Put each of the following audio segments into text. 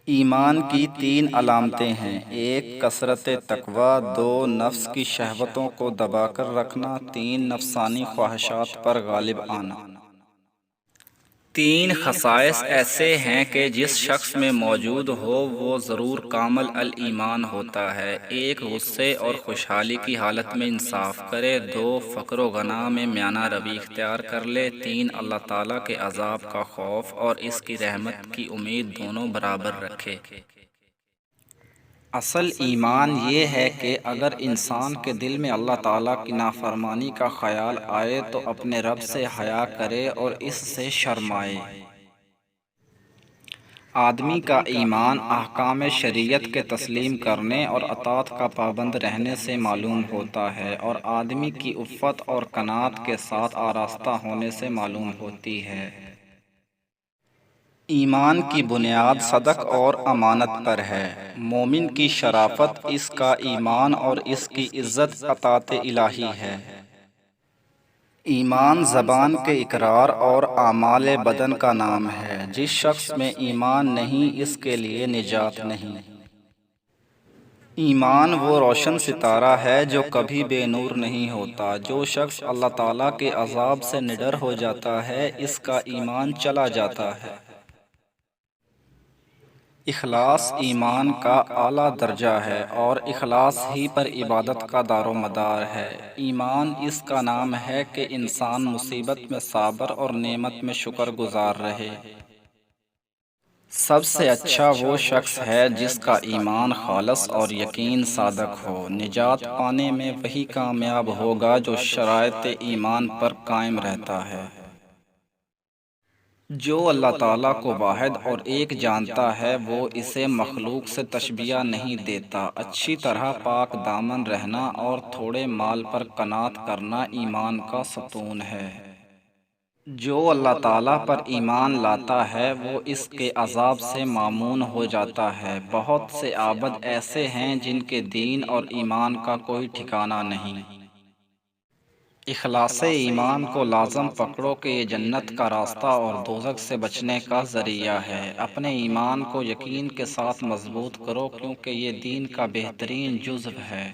ایمان کی تین علامتیں ہیں: ایک کثرت تقوی، دو نفس کی شہوتوں کو دبا کر رکھنا، تین نفسانی خواہشات پر غالب آنا۔ تین خصائص ایسے ہیں کہ جس شخص میں موجود ہو وہ ضرور کامل الایمان ہوتا ہے۔ ایک غصے اور خوشحالی کی حالت میں انصاف کرے، دو فقر و غنا میں میانہ روی اختیار کر لے، تین اللہ تعالیٰ کے عذاب کا خوف اور اس کی رحمت کی امید دونوں برابر رکھے۔ اصل ایمان یہ ہے کہ اگر انسان کے دل میں اللہ تعالیٰ کی نافرمانی کا خیال آئے تو اپنے رب سے حیا کرے اور اس سے شرمائے۔ آدمی کا ایمان احکام شریعت کے تسلیم کرنے اور اطاعت کا پابند رہنے سے معلوم ہوتا ہے، اور آدمی کی عفت اور قناعت کے ساتھ آراستہ ہونے سے معلوم ہوتی ہے۔ ایمان کی بنیاد صدق اور امانت پر ہے۔ مومن کی شرافت اس کا ایمان اور اس کی عزت اطاعت الہی ہے۔ ایمان زبان کے اقرار اور اعمال بدن کا نام ہے۔ جس شخص میں ایمان نہیں اس کے لیے نجات نہیں۔ ایمان وہ روشن ستارہ ہے جو کبھی بے نور نہیں ہوتا۔ جو شخص اللہ تعالیٰ کے عذاب سے نڈر ہو جاتا ہے اس کا ایمان چلا جاتا ہے۔ اخلاص ایمان کا اعلیٰ درجہ ہے اور اخلاص ہی پر عبادت کا دار و مدار ہے۔ ایمان اس کا نام ہے کہ انسان مصیبت میں صابر اور نعمت میں شکر گزار رہے۔ سب سے اچھا وہ شخص ہے جس کا ایمان خالص اور یقین صادق ہو۔ نجات پانے میں وہی کامیاب ہوگا جو شرائط ایمان پر قائم رہتا ہے۔ جو اللہ تعالیٰ کو واحد اور ایک جانتا ہے وہ اسے مخلوق سے تشبیہ نہیں دیتا۔ اچھی طرح پاک دامن رہنا اور تھوڑے مال پر قناعت کرنا ایمان کا ستون ہے۔ جو اللہ تعالیٰ پر ایمان لاتا ہے وہ اس کے عذاب سے مامون ہو جاتا ہے۔ بہت سے عابد ایسے ہیں جن کے دین اور ایمان کا کوئی ٹھکانہ نہیں۔ اخلاص ایمان کو لازم پکڑو کہ یہ جنت کا راستہ اور دوزخ سے بچنے کا ذریعہ ہے۔ اپنے ایمان کو یقین کے ساتھ مضبوط کرو کیونکہ یہ دین کا بہترین جزو ہے۔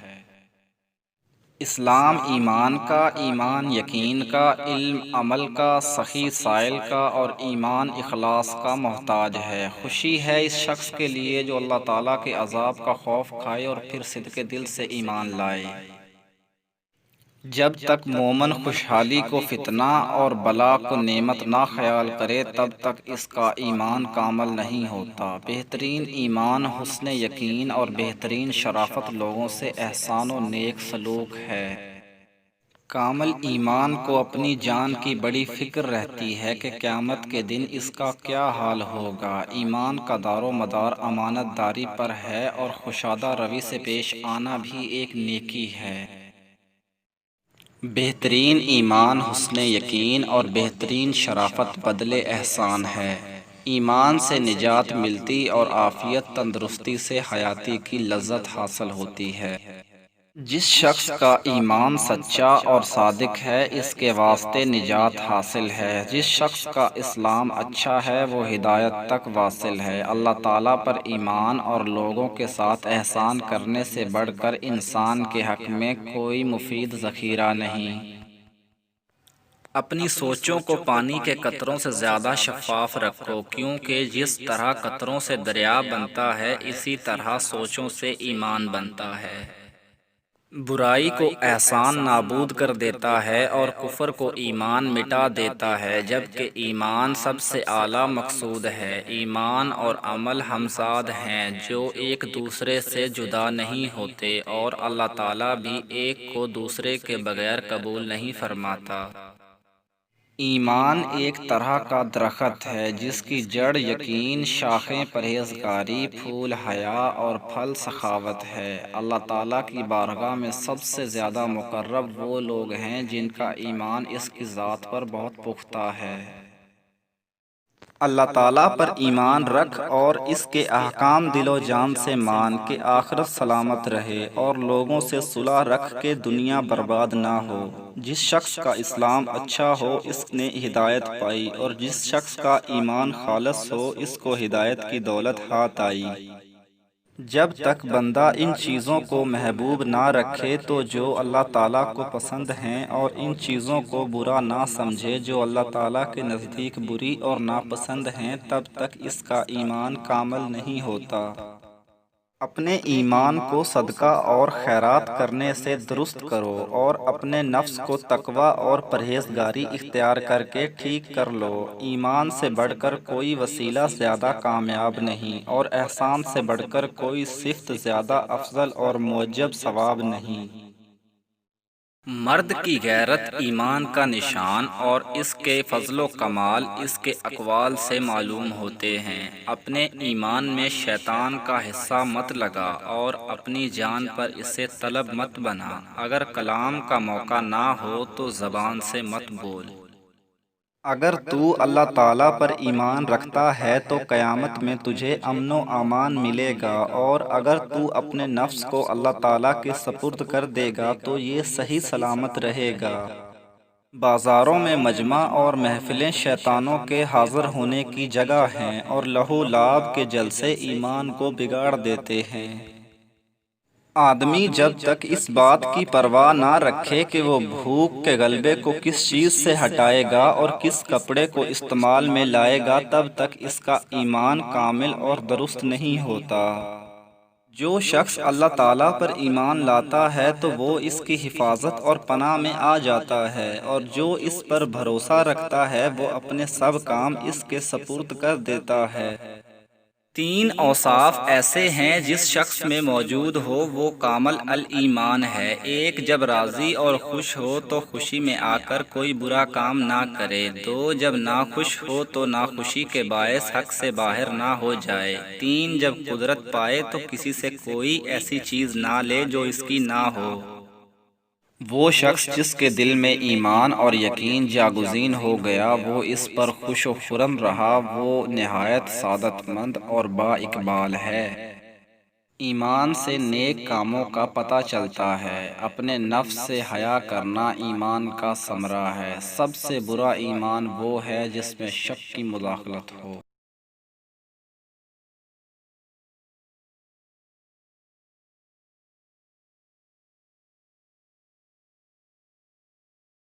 اسلام ایمان کا، ایمان یقین کا، علم عمل کا، سخی سائل کا اور ایمان اخلاص کا محتاج ہے۔ خوشی ہے اس شخص کے لیے جو اللہ تعالیٰ کے عذاب کا خوف کھائے اور پھر صدق دل سے ایمان لائے۔ جب تک مومن خوشحالی کو فتنہ اور بلا کو نعمت نہ خیال کرے تب تک اس کا ایمان کامل نہیں ہوتا۔ بہترین ایمان حسن یقین اور بہترین شرافت لوگوں سے احسان و نیک سلوک ہے۔ کامل ایمان کو اپنی جان کی بڑی فکر رہتی ہے کہ قیامت کے دن اس کا کیا حال ہوگا۔ ایمان کا دار و مدار امانت داری پر ہے اور خوشادہ روی سے پیش آنا بھی ایک نیکی ہے۔ بہترین ایمان حسن یقین اور بہترین شرافت بدلے احسان ہے۔ ایمان سے نجات ملتی اور عافیت تندرستی سے حیاتی کی لذت حاصل ہوتی ہے۔ جس شخص کا ایمان سچا اور صادق ہے اس کے واسطے نجات حاصل ہے۔ جس شخص کا اسلام اچھا ہے وہ ہدایت تک واصل ہے۔ اللہ تعالیٰ پر ایمان اور لوگوں کے ساتھ احسان کرنے سے بڑھ کر انسان کے حق میں کوئی مفید ذخیرہ نہیں۔ اپنی سوچوں کو پانی کے قطروں سے زیادہ شفاف رکھو کیونکہ جس طرح قطروں سے دریا بنتا ہے اسی طرح سوچوں سے ایمان بنتا ہے۔ برائی کو احسان نابود کر دیتا ہے اور کفر کو ایمان مٹا دیتا ہے، جبکہ ایمان سب سے اعلیٰ مقصود ہے۔ ایمان اور عمل ہمزاد ہیں جو ایک دوسرے سے جدا نہیں ہوتے اور اللہ تعالیٰ بھی ایک کو دوسرے کے بغیر قبول نہیں فرماتا۔ ایمان ایک طرح کا درخت ہے جس کی جڑ یقین، شاخیں پرہیزگاری، پھول حیا اور پھل سخاوت ہے۔ اللہ تعالیٰ کی بارگاہ میں سب سے زیادہ مقرب وہ لوگ ہیں جن کا ایمان اس کی ذات پر بہت پختہ ہے۔ اللہ تعالیٰ پر ایمان رکھ اور اس کے احکام دل و جان سے مان کے آخرت سلامت رہے، اور لوگوں سے صلح رکھ کے دنیا برباد نہ ہو۔ جس شخص کا اسلام اچھا ہو اس نے ہدایت پائی، اور جس شخص کا ایمان خالص ہو اس کو ہدایت کی دولت ہاتھ آئی۔ جب تک بندہ ان چیزوں کو محبوب نہ رکھے تو جو اللہ تعالیٰ کو پسند ہیں، اور ان چیزوں کو برا نہ سمجھے جو اللہ تعالیٰ کے نزدیک بری اور ناپسند ہیں، تب تک اس کا ایمان کامل نہیں ہوتا۔ اپنے ایمان کو صدقہ اور خیرات کرنے سے درست کرو، اور اپنے نفس کو تقوی اور پرہیزگاری اختیار کر کے ٹھیک کر لو۔ ایمان سے بڑھ کر کوئی وسیلہ زیادہ کامیاب نہیں، اور احسان سے بڑھ کر کوئی صفت زیادہ افضل اور موجب ثواب نہیں۔ مرد کی غیرت ایمان کا نشان، اور اس کے فضل و کمال اس کے اقوال سے معلوم ہوتے ہیں۔ اپنے ایمان میں شیطان کا حصہ مت لگا، اور اپنی جان پر اسے طلب مت بنا۔ اگر کلام کا موقع نہ ہو تو زبان سے مت بول۔ اگر تو اللہ تعالیٰ پر ایمان رکھتا ہے تو قیامت میں تجھے امن و امان ملے گا، اور اگر تو اپنے نفس کو اللہ تعالیٰ کے سپرد کر دے گا تو یہ صحیح سلامت رہے گا۔ بازاروں میں مجمع اور محفلیں شیطانوں کے حاضر ہونے کی جگہ ہیں، اور لہو لعب کے جلسے ایمان کو بگاڑ دیتے ہیں۔ آدمی جب تک اس بات کی پرواہ نہ رکھے کہ وہ بھوک کے غلبے کو کس چیز سے ہٹائے گا اور کس کپڑے کو استعمال میں لائے گا، تب تک اس کا ایمان کامل اور درست نہیں ہوتا۔ جو شخص اللہ تعالیٰ پر ایمان لاتا ہے تو وہ اس کی حفاظت اور پناہ میں آ جاتا ہے، اور جو اس پر بھروسہ رکھتا ہے وہ اپنے سب کام اس کے سپرد کر دیتا ہے۔ تین اوصاف ایسے ہیں جس شخص میں موجود ہو وہ کامل الایمان ہے۔ ایک، جب راضی اور خوش ہو تو خوشی میں آ کر کوئی برا کام نہ کرے۔ دو، جب ناخوش ہو تو ناخوشی کے باعث حق سے باہر نہ ہو جائے۔ تین، جب قدرت پائے تو کسی سے کوئی ایسی چیز نہ لے جو اس کی نہ ہو۔ وہ شخص جس کے دل میں ایمان اور یقین جاگزین ہو گیا وہ اس پر خوش و خرم رہا، وہ نہایت سعادت مند اور با اقبال ہے۔ ایمان سے نیک کاموں کا پتہ چلتا ہے۔ اپنے نفس سے حیا کرنا ایمان کا ثمرہ ہے۔ سب سے برا ایمان وہ ہے جس میں شک کی مداخلت ہو۔